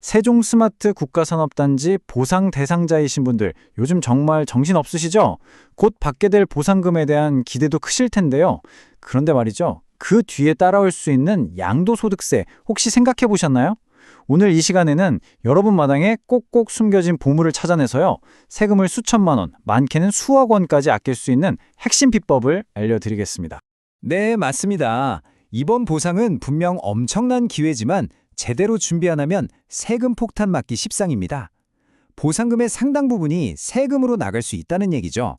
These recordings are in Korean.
세종스마트 국가산업단지 보상 대상자이신 분들 요즘 정말 정신없으시죠? 곧 받게 될 보상금에 대한 기대도 크실 텐데요. 그런데 말이죠. 그 뒤에 따라올 수 있는 양도소득세 혹시 생각해 보셨나요? 오늘 이 시간에는 여러분 마당에 꼭꼭 숨겨진 보물을 찾아내서요. 세금을 수천만 원, 많게는 수억 원까지 아낄 수 있는 핵심 비법을 알려드리겠습니다. 네, 맞습니다. 이번 보상은 분명 엄청난 기회지만 제대로 준비 안 하면 세금 폭탄 맞기 십상입니다. 보상금의 상당 부분이 세금으로 나갈 수 있다는 얘기죠.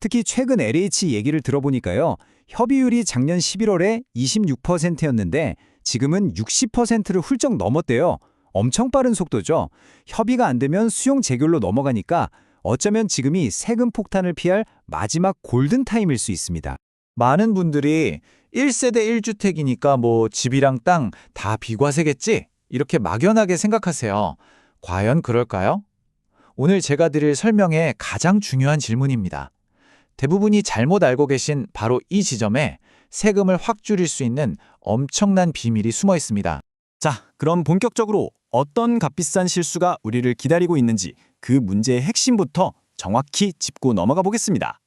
특히 최근 LH 얘기를 들어보니까요. 협의율이 작년 11월에 26%였는데 지금은 60%를 훌쩍 넘었대요. 엄청 빠른 속도죠. 협의가 안 되면 수용 재결로 넘어가니까 어쩌면 지금이 세금 폭탄을 피할 마지막 골든타임일 수 있습니다. 많은 분들이 1세대 1주택이니까 뭐 집이랑 땅 다 비과세겠지? 이렇게 막연하게 생각하세요. 과연 그럴까요? 오늘 제가 드릴 설명의 가장 중요한 질문입니다. 대부분이 잘못 알고 계신 바로 이 지점에 세금을 확 줄일 수 있는 엄청난 비밀이 숨어 있습니다. 자, 그럼 본격적으로 어떤 값비싼 실수가 우리를 기다리고 있는지 그 문제의 핵심부터 정확히 짚고 넘어가 보겠습니다.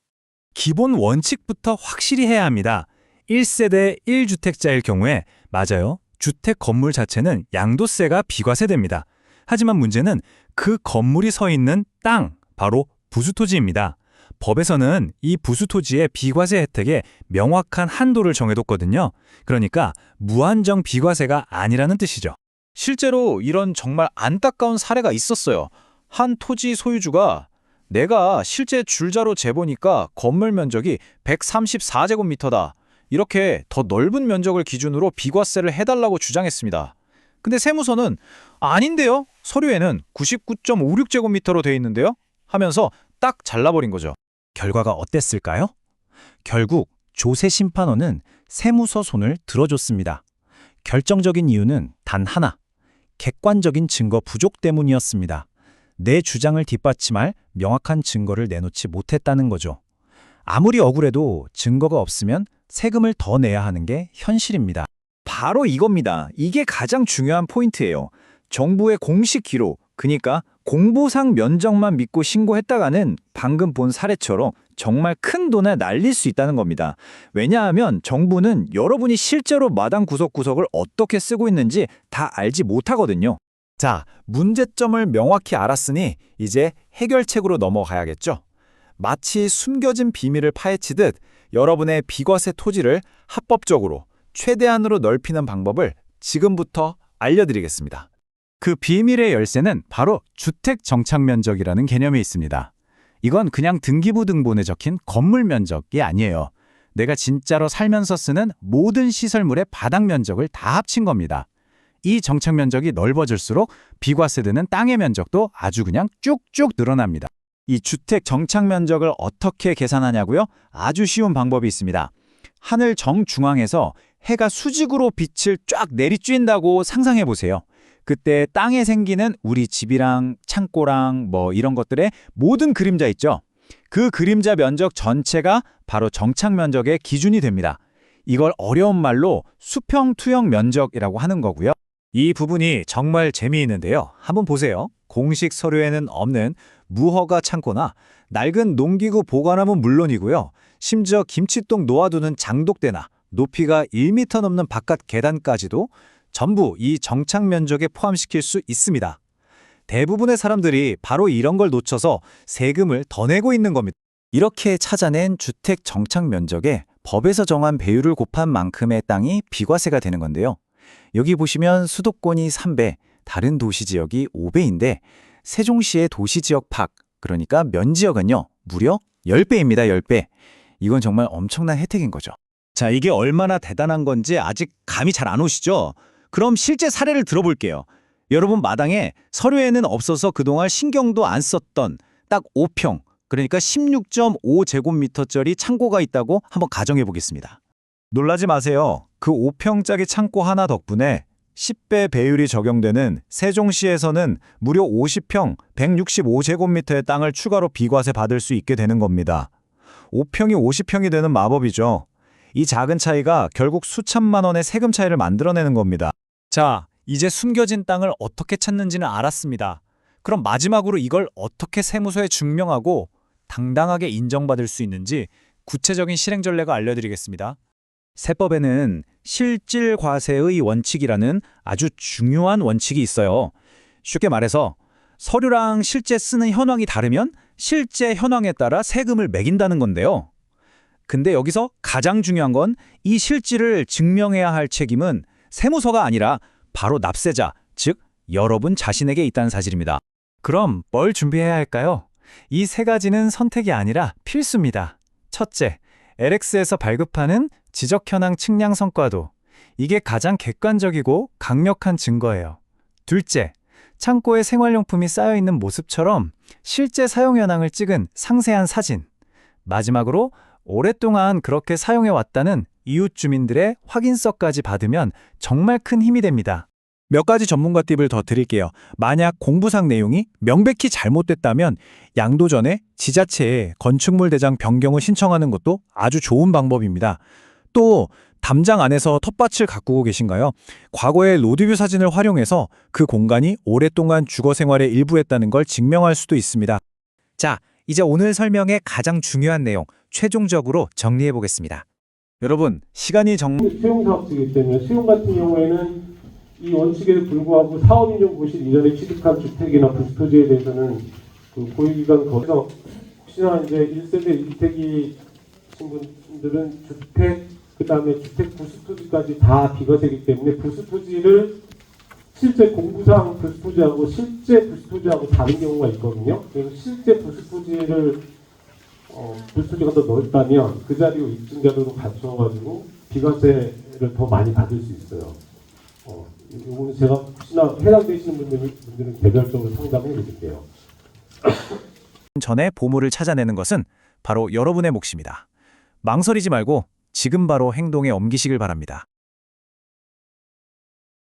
기본 원칙부터 확실히 해야 합니다. 1세대 1주택자일 경우에 맞아요. 주택 건물 자체는 양도세가 비과세됩니다. 하지만 문제는 그 건물이 서 있는 땅, 바로 부수토지입니다. 법에서는 이 부수토지의 비과세 혜택에 명확한 한도를 정해뒀거든요. 그러니까 무한정 비과세가 아니라는 뜻이죠. 실제로 이런 정말 안타까운 사례가 있었어요. 한 토지 소유주가 내가 실제 줄자로 재보니까 건물 면적이 134제곱미터다. 이렇게 더 넓은 면적을 기준으로 비과세를 해달라고 주장했습니다. 근데 세무서는 아닌데요? 서류에는 99.56제곱미터로 돼 있는데요? 하면서 딱 잘라버린 거죠. 결과가 어땠을까요? 결국 조세 심판원은 세무서 손을 들어줬습니다. 결정적인 이유는 단 하나, 객관적인 증거 부족 때문이었습니다. 내 주장을 뒷받침할 명확한 증거를 내놓지 못했다는 거죠. 아무리 억울해도 증거가 없으면 세금을 더 내야 하는 게 현실입니다. 바로 이겁니다. 이게 가장 중요한 포인트예요. 정부의 공식 기록, 그러니까 공보상 면적만 믿고 신고했다가는 방금 본 사례처럼 정말 큰 돈에 날릴 수 있다는 겁니다. 왜냐하면 정부는 여러분이 실제로 마당 구석구석을 어떻게 쓰고 있는지 다 알지 못하거든요. 자, 문제점을 명확히 알았으니 이제 해결책으로 넘어가야겠죠. 마치 숨겨진 비밀을 파헤치듯 여러분의 비과세 토지를 합법적으로 최대한으로 넓히는 방법을 지금부터 알려드리겠습니다. 그 비밀의 열쇠는 바로 주택 정착 면적이라는 개념이 있습니다. 이건 그냥 등기부 등본에 적힌 건물 면적이 아니에요. 내가 진짜로 살면서 쓰는 모든 시설물의 바닥 면적을 다 합친 겁니다. 이 정착 면적이 넓어질수록 비과세되는 땅의 면적도 아주 그냥 쭉쭉 늘어납니다. 이 주택 정착 면적을 어떻게 계산하냐고요? 아주 쉬운 방법이 있습니다. 하늘 정중앙에서 해가 수직으로 빛을 쫙 내리쬐인다고 상상해 보세요. 그때 땅에 생기는 우리 집이랑 창고랑 뭐 이런 것들의 모든 그림자 있죠? 그 그림자 면적 전체가 바로 정착 면적의 기준이 됩니다. 이걸 어려운 말로 수평 투영 면적이라고 하는 거고요. 이 부분이 정말 재미있는데요. 한번 보세요. 공식 서류에는 없는 무허가 창고나 낡은 농기구 보관함은 물론이고요. 심지어 김치똥 놓아두는 장독대나 높이가 1m 넘는 바깥 계단까지도 전부 이 정착 면적에 포함시킬 수 있습니다. 대부분의 사람들이 바로 이런 걸 놓쳐서 세금을 더 내고 있는 겁니다. 이렇게 찾아낸 주택 정착 면적에 법에서 정한 배율을 곱한 만큼의 땅이 비과세가 되는 건데요. 여기 보시면 수도권이 3배, 다른 도시지역이 5배인데 세종시의 도시지역 팍, 그러니까 면지역은요, 무려 10배입니다, 10배. 이건 정말 엄청난 혜택인 거죠. 자, 이게 얼마나 대단한 건지 아직 감이 잘 안 오시죠? 그럼 실제 사례를 들어볼게요. 여러분 마당에 서류에는 없어서 그동안 신경도 안 썼던 딱 5평, 그러니까 16.5제곱미터짜리 창고가 있다고 한번 가정해 보겠습니다. 놀라지 마세요. 그 5평짜리 창고 하나 덕분에 10배 배율이 적용되는 세종시에서는 무려 50평 165제곱미터의 땅을 추가로 비과세 받을 수 있게 되는 겁니다. 5평이 50평이 되는 마법이죠. 이 작은 차이가 결국 수천만 원의 세금 차이를 만들어내는 겁니다. 자, 이제 숨겨진 땅을 어떻게 찾는지는 알았습니다. 그럼 마지막으로 이걸 어떻게 세무서에 증명하고 당당하게 인정받을 수 있는지 구체적인 실행 전례가 알려드리겠습니다. 세법에는 실질과세의 원칙이라는 아주 중요한 원칙이 있어요. 쉽게 말해서 서류랑 실제 쓰는 현황이 다르면 실제 현황에 따라 세금을 매긴다는 건데요. 근데 여기서 가장 중요한 건 이 실질을 증명해야 할 책임은 세무서가 아니라 바로 납세자, 즉 여러분 자신에게 있다는 사실입니다. 그럼 뭘 준비해야 할까요? 이 세 가지는 선택이 아니라 필수입니다. 첫째, LX에서 발급하는 지적 현황 측량 성과도. 이게 가장 객관적이고 강력한 증거예요. 둘째, 창고에 생활용품이 쌓여있는 모습처럼 실제 사용 현황을 찍은 상세한 사진. 마지막으로 오랫동안 그렇게 사용해왔다는 이웃 주민들의 확인서까지 받으면 정말 큰 힘이 됩니다. 몇 가지 전문가 팁을 더 드릴게요. 만약 공부상 내용이 명백히 잘못됐다면 양도 전에 지자체에 건축물 대장 변경을 신청하는 것도 아주 좋은 방법입니다. 또 담장 안에서 텃밭을 가꾸고 계신가요? 과거의 로드뷰 사진을 활용해서 그 공간이 오랫동안 주거 생활의 일부였다는 걸 증명할 수도 있습니다. 자, 이제 오늘 설명의 가장 중요한 내용, 최종적으로 정리해 보겠습니다. 여러분, 시간이 수용사업지이기 때문에 수용 같은 경우에는 이 원칙에도 불구하고 사업인용 부실 이전에 취득한 주택이나 부수토지에 대해서는 그 고유기관 거기서 혹시나 이제 1세대 1택이신 분들은 주택 그다음에 주택 부수토지까지 다 비과세이기 때문에 부수토지를 실제 공부상 부수토지하고 실제 부수토지하고 다른 경우가 있거든요. 그래서 실제 부수토지를 부수토지가 더 넓다면 그 자리로 입증자료로 갖춰가지고 비과세를 더 많이 받을 수 있어요. 이거는 제가 혹시나 해당되시는 분들은 개별적으로 상담해 드릴게요. 전에 보물을 찾아내는 것은 바로 여러분의 몫입니다. 망설이지 말고 지금 바로 행동에 옮기시길 바랍니다.